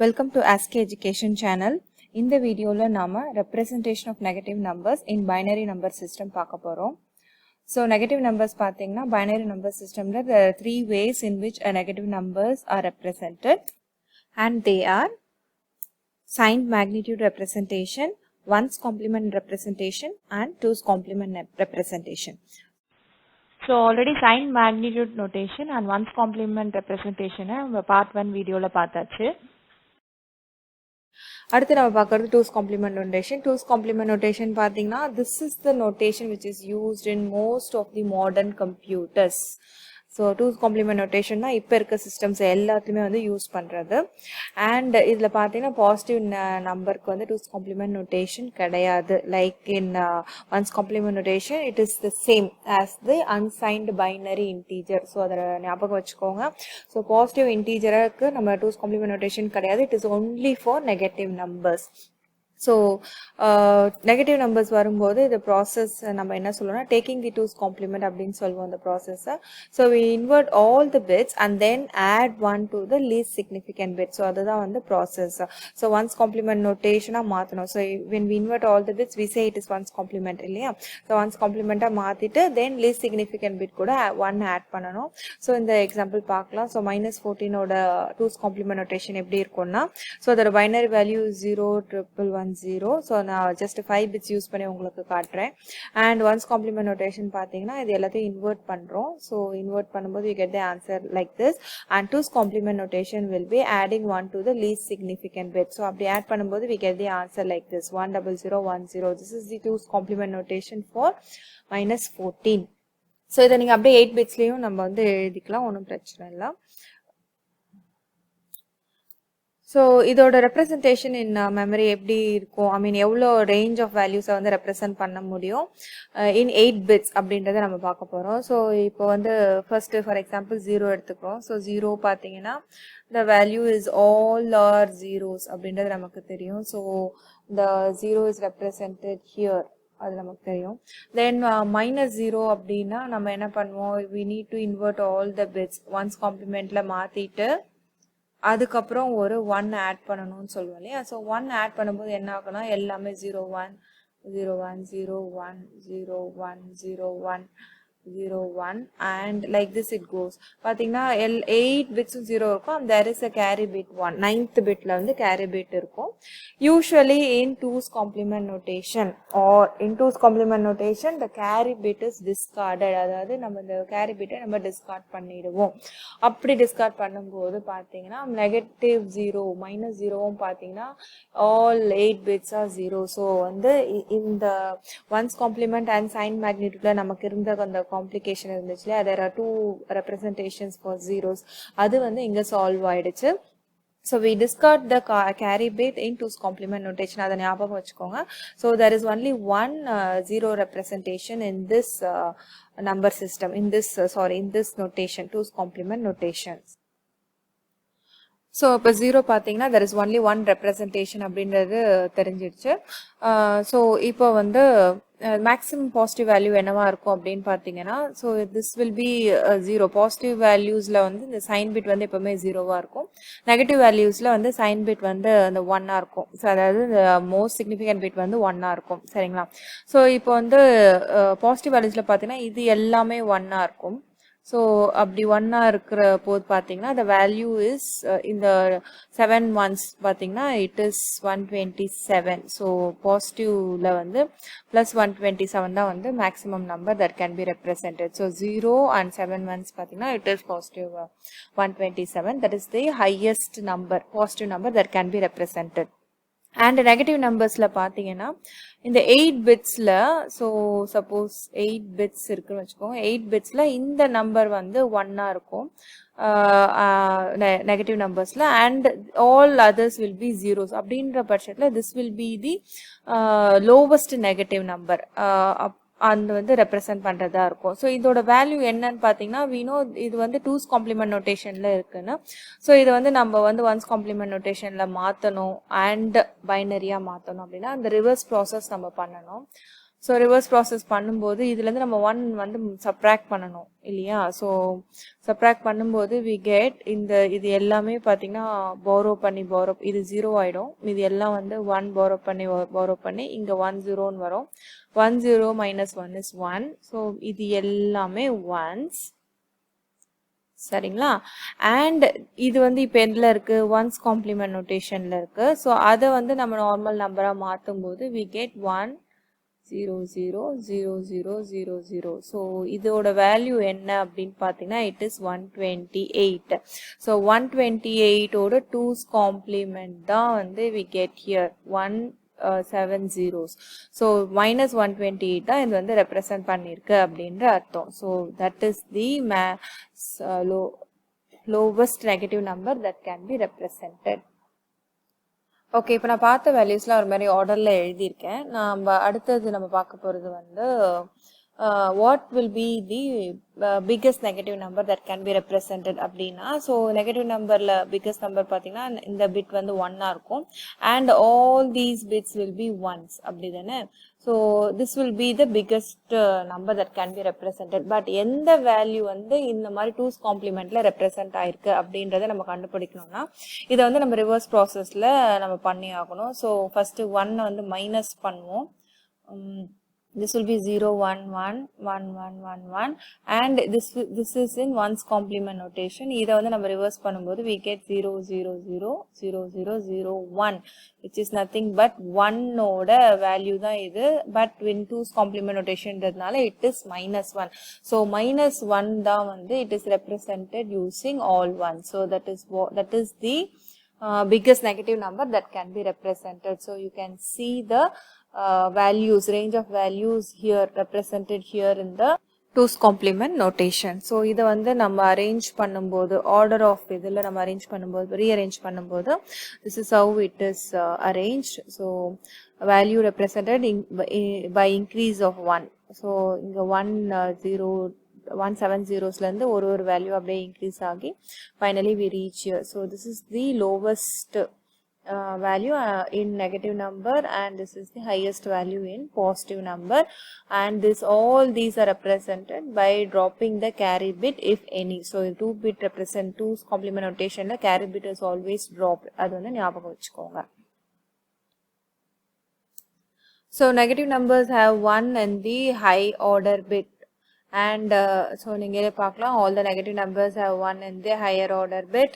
Welcome to ASCII Education channel. In the video la nama representation of negative numbers in binary number system paaka porom. So negative numbers pathina binary number system la there are three ways in which a negative numbers are represented, and they are signed magnitude representation, 1's complement representation and 2's complement representation. So already signed magnitude notation and 1's complement representation part 1 video la paathachu. அடுத்து நம்ம பார்க்கிறது 2's complement notation. 2's complement notation பார்த்தீங்கன்னா this is the notation which is used in most of the modern computers. So 2's complement notation தான் இப்போ இருக்க systems எல்லாத்துலேயுமே வந்து use பண்ணுறது. அண்ட் இதில் பார்த்தீங்கன்னா பாசிட்டிவ் நம்பருக்கு வந்து 2's complement notation கிடையாது. Like in 1's complement notation it is the same as the unsigned binary integer. So அதை ஞாபகம் வச்சுக்கோங்க. ஸோ பாசிட்டிவ் இன்டீஜருக்கு நம்ம 2's complement notation கிடையாது. It is only for negative numbers. So negative numbers வரும்போது இந்த process நம்ம என்ன சொல்லுவோம்னா taking the 2's complement அப்படின்னு சொல்லுவோம் அந்த process. So we invert all the bits and then add one to the least significant bit. So அதுதான் வந்து process. So 1's complement notation மாத்தணும். So when we invert all the bits we say it is 1's complement இல்லையா. So 1's complement மாத்திட்டு then least significant bit கூட 1 add பண்ணணும். So இந்த example பார்க்கலாம். So -14 ஓட 2's complement notation எப்படி இருக்கும்னா, so அதோட binary value is 0 1 1 0. So நான் just 5 bits யூஸ் பண்ணி உங்களுக்கு காட்டுறேன். And 1's complement notation பார்த்தீங்கன்னா இது எல்லாத்தையும் invert பண்றோம். So invert பண்ணும்போது you get the answer like this. And 2's complement notation will be adding 1 to the least significant bit. So அப்படி add பண்ணும்போது we get the answer like this 10010. This is the 2's complement notation for -14. So இதை நீங்க அப்படியே 8 bitsலயும் நம்ம வந்து எழுதிக்கலாம், ஒன்றும் பிரச்சனை இல்லை. ஸோ இதோட ரெப்ரசன்டேஷன் இன் மெமரி எப்படி இருக்கும், ஐ மீன் எவ்வளோ ரேஞ்ச் ஆஃப் வேல்யூஸை வந்து ரெப்ரசன்ட் பண்ண முடியும் இன் 8 bits அப்படின்றத நம்ம பார்க்க போகிறோம். ஸோ இப்போ வந்து ஃபர்ஸ்ட் ஃபார் எக்ஸாம்பிள் 0 எடுத்துக்கிறோம். ஸோ 0 பார்த்தீங்கன்னா the value is all are zeros அப்படின்றது நமக்கு தெரியும். So the 0 is represented here, அது நமக்கு தெரியும். தென் -0 அப்படின்னா நம்ம என்ன பண்ணுவோம், we need to invert all the bits 1's complementல மாற்றிட்டு அதுக்கப்புறம் ஒரு 1 ஆட் பண்ணணும்னு சொல்லுவோம் இல்லையா. ஸோ 1 ஆட் பண்ணும்போது என்ன ஆகும்னா எல்லாமே 0 1 0 1 0 1 0 1 0 1 0 1 and like this it goes. பாத்தீங்கன்னா 8 bits 0 இருக்கும். there is a carry bit 1, 9th bitல வந்து carry bit இருக்கும். usually in 2's complement notation or in 2's complement notation the carry bit is discarded. அதாவது நம்ம இந்த carry bit நம்ம discard பண்ணிடுவோம். அப்படி discard பண்ணும்போது பாத்தீங்கன்னா negative 0 -0 பாத்தீங்கன்னா all 8 bits are 0. ஸோ வந்து இந்த 1's complement and sign magnitudeல நமக்கு இருந்த அந்த complication இருந்துச்சு. there are two representations for zeros. அது வந்து இங்க solve ஆயிடுச்சு. So we discard the carry bit in 2's complement notation. அதை ஞாபகம் வச்சுக்கோங்க. So there is only one zero representation in this number system, in this in this notation, 2's complement notation. So இப்போ 0 பார்த்தீங்கன்னா there is only one representation அப்படின்றது தெரிஞ்சிடுச்சு. So இப்போ வந்து maximum positive value என்னவா இருக்கும் அப்படின்னு பார்த்தீங்கன்னா, so this will be 0. Positive வேல்யூஸில் வந்து இந்த சைன் பிட் வந்து எப்போவுமே 0வாக இருக்கும். நெகட்டிவ் வேல்யூஸில் வந்து சைன் பிட் வந்து அந்த 1ஆக இருக்கும். ஸோ அதாவது இந்த மோஸ்ட் சிக்னிஃபிகன்ட் பிட் வந்து 1ஆக இருக்கும். சரிங்களா. ஸோ இப்போ வந்து பாசிட்டிவ் வேல்யூஸில் பார்த்தீங்கன்னா இது எல்லாமே 1ஆக இருக்கும். ஸோ அப்படி 1ஆ இருக்கிற போது பார்த்தீங்கன்னா the value is இந்த 7 ones பார்த்தீங்கன்னா it is 127. ஸோ பாசிட்டிவ்ல வந்து plus 127 தான் வந்து maximum number that can be represented. So 0 and 7 ones பார்த்தீங்கன்னா it is positive 127. that is the highest number, positive number that can be represented. And negative நம்பர்ஸில் பார்த்தீங்கன்னா இந்த 8 பிட்ஸில், so suppose 8 bits இருக்குன்னு வச்சுக்கோங்க. 8 பிட்ஸில் இந்த நம்பர் வந்து 1ஆக இருக்கும் நெகட்டிவ் நம்பர்ஸில், and all others will be zeros. அப்படின்ற பட்சத்தில் this will be the lowest negative number அந்த வந்து ரெப்ரசன்ட் பண்ணுறதா இருக்கும். ஸோ இதோட வேல்யூ என்னன்னு பார்த்தீங்கன்னா, we know இது வந்து 2's complement notationல இருக்குன்னு. ஸோ இதை வந்து நம்ம வந்து 1's complement notationல மாற்றணும் அண்ட் பைனரியாக மாற்றணும் அப்படின்னா அந்த ரிவர்ஸ் ப்ராசஸ் நம்ம பண்ணணும். ஸோ ரிவர்ஸ் ப்ராசஸ் பண்ணும்போது இதுலேருந்து நம்ம 1 வந்து சப்ராக்ட் பண்ணணும் இல்லையா? ஸோ சப்ராக்ட் பண்ணும்போது வி கெட் இது எல்லாமே பார்த்தீங்கன்னா borrow பண்ணி இது 0 ஆகிடும். இது எல்லாம் வந்து 1 borrow பண்ணி இங்கே 1 0ன்னு வரும். 1 0 minus 1 is 1. ஸோ இது எல்லாமே 1s. சரிங்களா? அண்ட் இது வந்து இப்போ எதில் இருக்குது? 1's காம்ப்ளிமெண்ட் நோட்டேஷனில் இருக்குது. ஸோ அதை வந்து நம்ம நார்மல் நம்பராக மாற்றும் போது வி கெட் 1 0 0 0 0 0 0. ஸோ இதோட வேல்யூ என்ன அப்படின்னு பார்த்தீங்கன்னா இட் இஸ் 128. ஸோ 128ஓட 2's காம்ப்ளிமெண்ட் தான் வந்து we get here 7 zeros. So minus 128 தான் இது வந்து ரெப்ரசன்ட் பண்ணியிருக்கு அப்படின்ற அர்த்தம். So that is the lowest negative number that can be represented. Okay, இப்போ நான் பார்த்த வேல்யூஸ்லாம் ஒரு மாதிரி ஆர்டரில் எழுதியிருக்கேன். அடுத்தது நம்ம பார்க்க போகிறது வந்து what will be the biggest negative number that can be represented அப்படின்னா, ஸோ நெகட்டிவ் நம்பரில் பிக்கஸ்ட் நம்பர் பார்த்தீங்கன்னா இந்த பிட் வந்து 1ஆக இருக்கும் and all these bits will be ones அப்படி தானே? So this will be the biggest number that can be represented. But எந்த வேல்யூ வந்து இந்த மாதிரி 2's காம்ப்ளிமெண்ட்டில் ரெப்ரசென்ட் ஆயிருக்கு அப்படின்றத நம்ம கண்டுபிடிக்கணும்னா இதை வந்து நம்ம ரிவர்ஸ் ப்ராசஸில் நம்ம பண்ணி ஆகணும். ஸோ ஃபஸ்ட்டு 1 வந்து மைனஸ் பண்ணுவோம். This will be 0 1 1 1 1 1 1 and this is in 1's complement notation. இதை வந்து நம்ம ரிவர்ஸ் பண்ணும்போது we get 0 0 0 0 0 0 1 which is nothing but 1 ஓட வேல்யூ தான் இது. But in 2's complement notationன்றதுனால it is minus 1. so minus 1 தான் வந்து it is represented using all 1. so that is the biggest negative number that can be represented. so you can see the range of values here represented here in the 2's complement notation. so இதை வந்து நம்ம arrange பண்ணும்போது order of இதில் நம்ம arrange பண்ணும்போது rearrange பண்ணும்போது this is how it is arranged. so value represented by increase of 1. so இங்கே 170ஸ்லேருந்து ஒரு வேல்யூ அப்படியே இன்க்ரீஸ் ஆகி finally we reach here. so this is the lowest value in negative number and this is the highest value in positive number, and all these are represented by dropping the carry bit if any. so 2 bit represent 2's complement notation la carry bit is always dropped. adu vandu nyabagam vechukonga. so negative numbers have 1 in the high order bit and so நீங்களே பார்க்கலாம் all the negative numbers have 1 in the higher order bit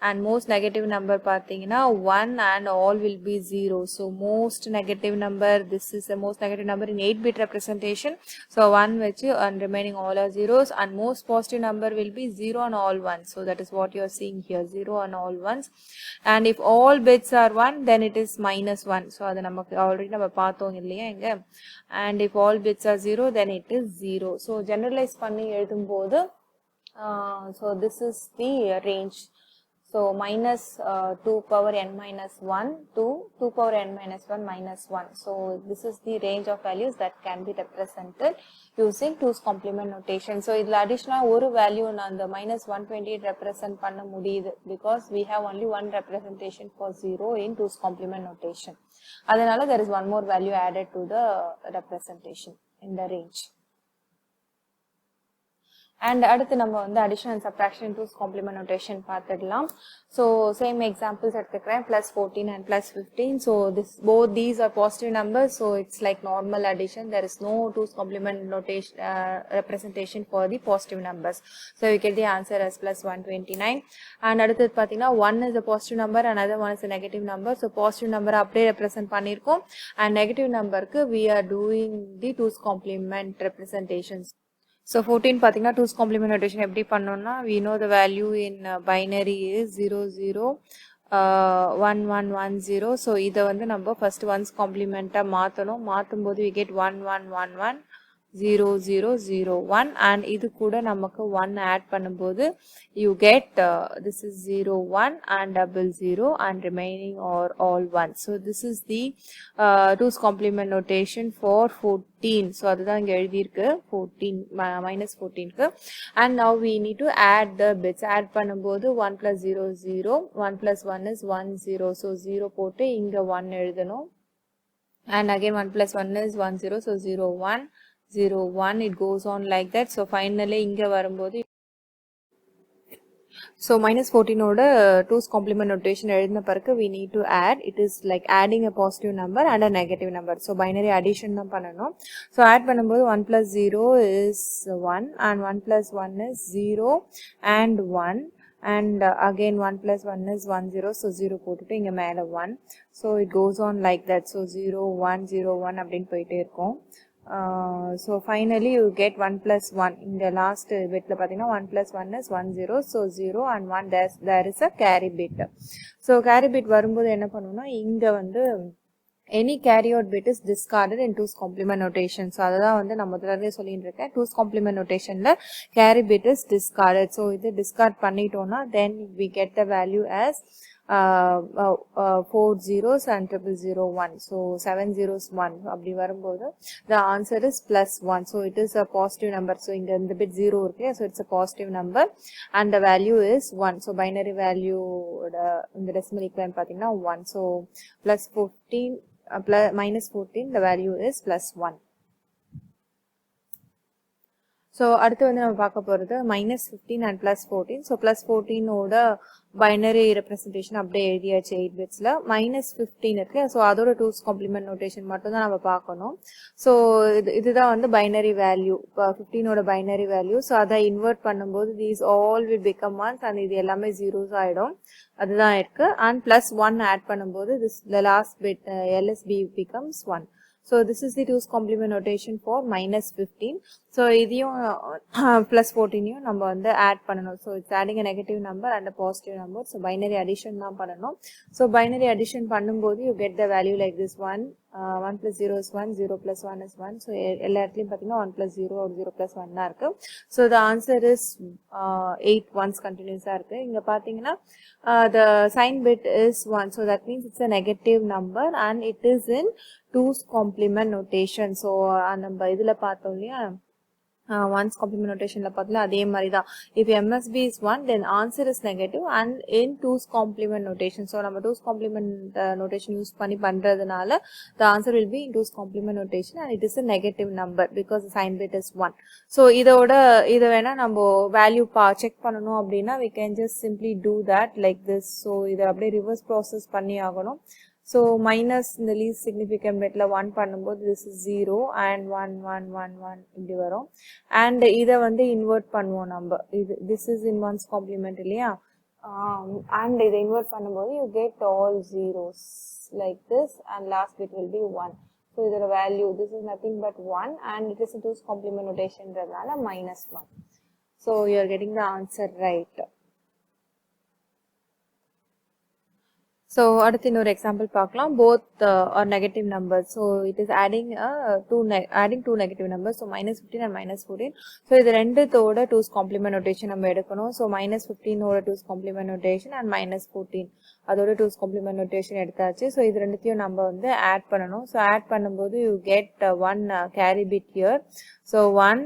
and most negative number பார்த்தீங்கன்னா 1 and all will be 0. so most negative number, this is the most negative number in 8-bit representation. so 1 வச்சு and remaining all are zeros, and most positive number will be 0 and all 1. so that is what you are seeing here, 0 and all 1s. and if all bits are 1 then it is minus 1. so அது நமக்கு already நம்ம பார்த்தோம் இல்லையா இங்க. and if all bits are 0 then it is 0. so generalize பண்ணி எழுதும்போது so this is the range. so minus 2 power n minus 1 to 2 power n minus 1 minus 1. so this is the range of values that can be represented using 2's complement notation. so idla additional ஒரு value நான் the minus 128 represent பண்ண முடியுது because we have only one representation for 0 in 2's complement notation. அதனால there is one more value added to the representation in the range. and அடுத்து நம்ம வந்து addition and subtraction 2's complement notation பார்த்துடலாம். so same examples எடுத்துக்கிறேன், plus 14 and plus 15. so both these are positive numbers, so it's like normal addition. there is no 2's complement notation representation for the positive numbers. so you get the answer as plus 129. and அடுத்து பார்த்தீங்கன்னா 1 is a positive number, another one is a negative number. so positive number அப்படியே represent பண்ணியிருக்கோம் and negative numberக்கு we are doing the 2's complement representations. so 14 பார்த்தீங்கன்னா 2's complement notation எப்படி பண்ணோம்னா we know the value in binary is 0 0 1 1 1 0. so இதை வந்து நம்ம first 1's complement மாற்றணும். மாற்றும்போது we get 1 1 1 1 0 0 0 1 and இது கூட நமக்கு 1 add பண்ணும்போது you get this is 0 1 and double 0 and remaining are all 1. so this is the 2's complement notation for 14. so அதுதான் இங்க எழுதியிருக்கு 14 minus 14க்கு. and now we need to add the bits. add பண்ணும்போது 1 plus 0 0 1 plus 1 is 1 0. so 0 போட்டு இங்க 1 எழுதணும் and again 1 plus 1 is 1 0, so 0 1 0 1, it goes on like that. So finally inga varumbodhu, so minus 14 oda 2's complement notation எழுதின பிறகு we need to add. It is like adding a positive number and a negative number. So binary addition தான் பண்ணணும். So add பண்ணும்போது 1 plus 0 is 1 and 1 plus 1 is 0 and 1 and again 1 plus 1 is 1 0, so 0 போட்டுட்டு இங்க மேல 1. So it goes on like that. So 0 1 0 1 அப்படினு போயிட்டே இருக்கும். So finally you get 1 plus 1 in the last bit la pathina 1 plus 1 is 1 0, so 0 and 1, there is a carry bit. So carry bit varumbodhu enna pannuna, inga vandu any carry out bit is discarded in 2's complement notation. So adha vandu na modalave sollirukken, 2's complement notation la carry bit is discarded. So idu discard pannitona then we get the value as 4 zeros and 0001. So 7 zeros 1 அப்படி வரும்போது the answer is plus 1. So it is a positive number. So இங்க இந்த bit 0 இருக்கு, so it's a positive number and the value is 1. So binary value இந்த decimal equivalent பாத்தீங்கன்னா 1. So plus 14 plus minus 14, the value is plus 1. So அடுத்து வந்து நம்ம பார்க்க போறது minus 15 and plus 14. So plus 14 ஓட binary representation அப்படியே எழுதியாச்சு 8 bitsல. minus 15 இருக்கு, so அதோட 2's complement notation மட்டும் தான் நம்ம பார்க்கணும். So இதுதான் வந்து binary value, 15 ஓட binary value. So அதை invert பண்ணும்போது these all will become 1s and இது எல்லாமே zeros ஆயிடும், அதுதான் இருக்கு. And plus 1 add பண்ணும்போது this the last bit LSB becomes 1. So this is the 2's complement notation for minus 15. So இதையும் plus 14 நம்ம வந்து add பண்ணணும். So it's adding a negative number and a positive number. So binary addition தான் பண்ணணும். So binary addition பண்ணும்போது you get the value like this 1. 1 plus 0 is 1, 0 plus 1 is 1. So எல்லா இடத்துலையும் பார்த்தீங்கன்னா 1 plus 0 or 0 plus 1 தான் இருக்கு. So the answer is 8 ones continuous இருக்கு. இங்க பார்த்தீங்கன்னா the sign bit is 1. So that means it's a negative number and it is in 2's complement notation. So நம்ம இதுல பார்த்தோம் இல்லையா, 1's complement notation la pathla adhe mari da, if MSB is 1 then answer is negative and in 2's complement notation. So nama 2's complement notation use panni pandradhanaala the answer will be in 2's complement notation and it is a negative number because the sign bit is 1. So idu vena nambo value check pananum appadina we can just simply do that like this. So idu appadi reverse process panni aganum. So minus in the least significant bit la 1 பண்ணும்போது this is 0 and 1 1 1 1 இப்படி வரும். And இதை வந்து invert பண்ணுவோம் நம்ம, this is in 1's complement இல்லையா, and இதை invert பண்ணும்போது you get all zeros like this and last bit will be 1. So இதோட value, this is nothing but 1 and it is in 2's complement notation ன்றதால minus 1. So you are getting the answer right. So அடுத்து இன்னொரு example பார்க்கலாம். both are negative numbers. So it is adding two negative numbers. So minus 15 and minus 14. So இது ரெண்டுத்தோட 2's complement notation நம்ம எடுக்கணும். So minus 15 ஓட 2's complement notation and minus 14 அதோட 2's complement notation எடுத்தாச்சு. So இது ரெண்டுத்தையும் நம்ம வந்து add பண்ணணும். So add பண்ணும்போது you get one carry bit here. So 1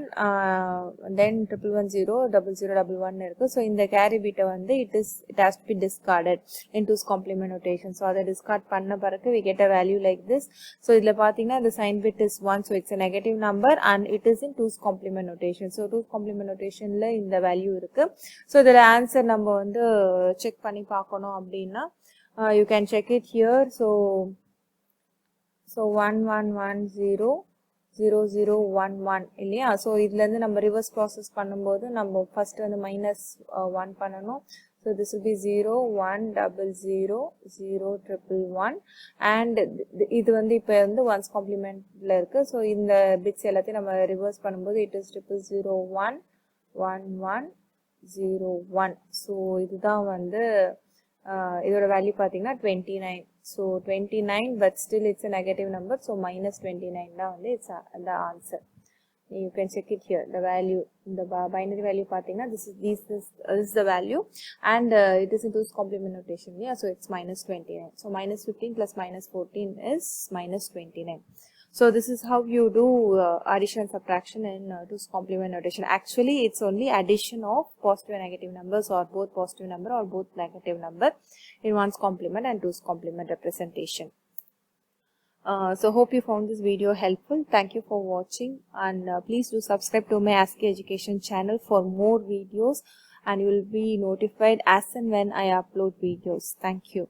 then 110 0011 இருக்கு. So இந்த carry bit வந்து it has to be discarded in 2's complement notation. So அதை discard பண்ண பிறகு we get a value like this. So இதுல பாத்தீங்கன்னா the sign bit is 1, so it's a negative number and it is in 2's complement notation. So 2's complement notationல இந்த value இருக்கு. So இதோட answer நம்ம வந்து check பண்ணி பார்க்கணும் அப்படின்னா you can check it here. So 1110 0011 இல்லையா. ஸோ இதுல இருந்து நம்ம ரிவர்ஸ் ப்ராசஸ் பண்ணும்போது நம்ம ஃபர்ஸ்ட் வந்து minus 1 பண்ணணும். So this will be 0 1 0 0 0 1 and இது வந்து இப்போ வந்து 1's complementல இருக்கு. ஸோ இந்த பிட்ஸ் எல்லாத்தையும் நம்ம ரிவர்ஸ் பண்ணும்போது it is 001 11 01. ஸோ இதுதான் வந்து இதோட வேல்யூ பார்த்தீங்கன்னா 29. So 29 but still it's a negative number, so minus 29 தான் வந்து it's the answer. You can check it here, the value, the binary value பார்த்தீங்கன்னா this is the value and it is in 2's complement notation, yeah, so it's minus 29. So minus 15 plus minus 14 is minus 29. So this is how you do addition and subtraction in 2's complement notation. Actually it's only addition of positive and negative numbers or both positive number or both negative number in 1's complement and 2's complement representation. So hope you found this video helpful. Thank you for watching, and please do subscribe to my ASCII Education channel for more videos, and you will be notified as and when I upload videos. Thank you.